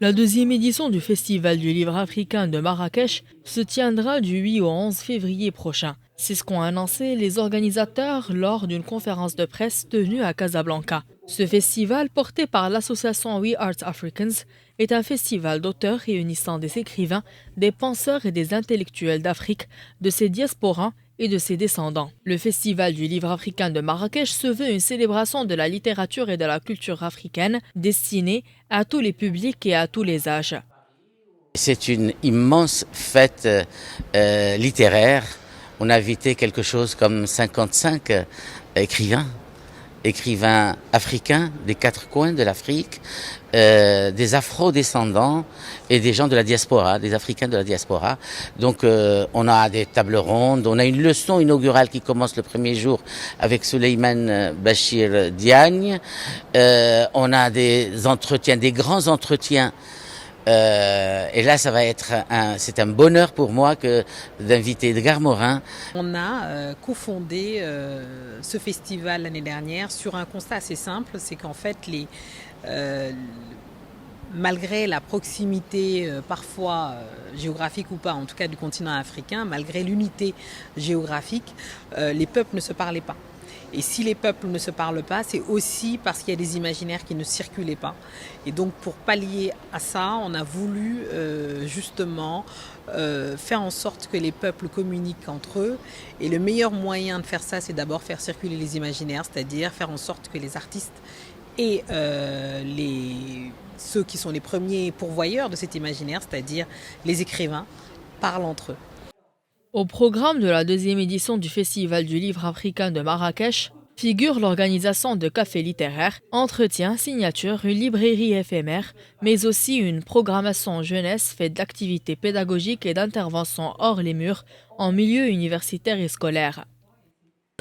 La deuxième édition du Festival du livre africain de Marrakech se tiendra du 8 au 11 février prochain. C'est ce qu'ont annoncé les organisateurs lors d'une conférence de presse tenue à Casablanca. Ce festival, porté par l'association We Art Africans, est un festival d'auteurs réunissant des écrivains, des penseurs et des intellectuels d'Afrique, de ses diasporas et de ses descendants. Le Festival du livre africain de Marrakech se veut une célébration de la littérature et de la culture africaine destinée à tous les publics et à tous les âges. C'est une immense fête littéraire. On a invité quelque chose comme 55 écrivains africains des quatre coins de l'Afrique, des afro-descendants et des gens de la diaspora, des Africains de la diaspora. Donc on a des tables rondes, on a une leçon inaugurale qui commence le premier jour avec Souleymane Bachir Diagne. On a des entretiens, des grands entretiens. Et là, c'est un bonheur pour moi d'inviter Edgar Morin. On a cofondé ce festival l'année dernière sur un constat assez simple, c'est qu'en fait, malgré la proximité parfois géographique ou pas, en tout cas du continent africain, malgré l'unité géographique, les peuples ne se parlaient pas. Et si les peuples ne se parlent pas, c'est aussi parce qu'il y a des imaginaires qui ne circulaient pas. Et donc pour pallier à ça, on a voulu justement faire en sorte que les peuples communiquent entre eux. Et le meilleur moyen de faire ça, c'est d'abord faire circuler les imaginaires, c'est-à-dire faire en sorte que les artistes et ceux qui sont les premiers pourvoyeurs de cet imaginaire, c'est-à-dire les écrivains, parlent entre eux. Au programme de la deuxième édition du Festival du livre africain de Marrakech figure l'organisation de cafés littéraires, entretiens, signatures, une librairie éphémère, mais aussi une programmation jeunesse faite d'activités pédagogiques et d'interventions hors les murs en milieu universitaire et scolaire.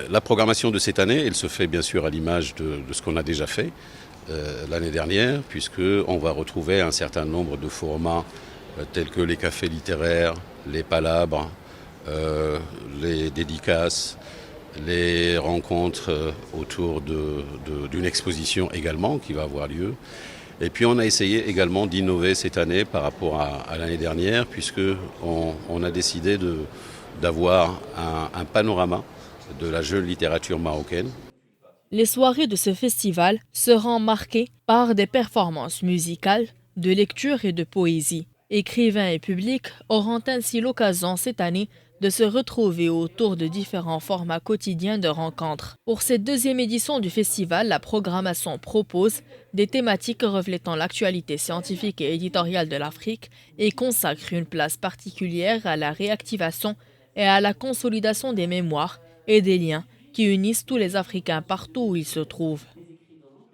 La programmation de cette année, elle se fait bien sûr à l'image de ce qu'on a déjà fait l'année dernière, puisqu'on va retrouver un certain nombre de formats tels que les cafés littéraires, les palabres, les dédicaces, les rencontres autour d'une exposition également qui va avoir lieu. Et puis on a essayé également d'innover cette année par rapport à l'année dernière, puisqu'on a décidé d'avoir un panorama de la jeune littérature marocaine. Les soirées de ce festival seront marquées par des performances musicales, de lecture et de poésie. Écrivains et publics auront ainsi l'occasion cette année de se retrouver autour de différents formats quotidiens de rencontres. Pour cette deuxième édition du festival, la programmation propose des thématiques reflétant l'actualité scientifique et éditoriale de l'Afrique et consacre une place particulière à la réactivation et à la consolidation des mémoires et des liens qui unissent tous les Africains partout où ils se trouvent.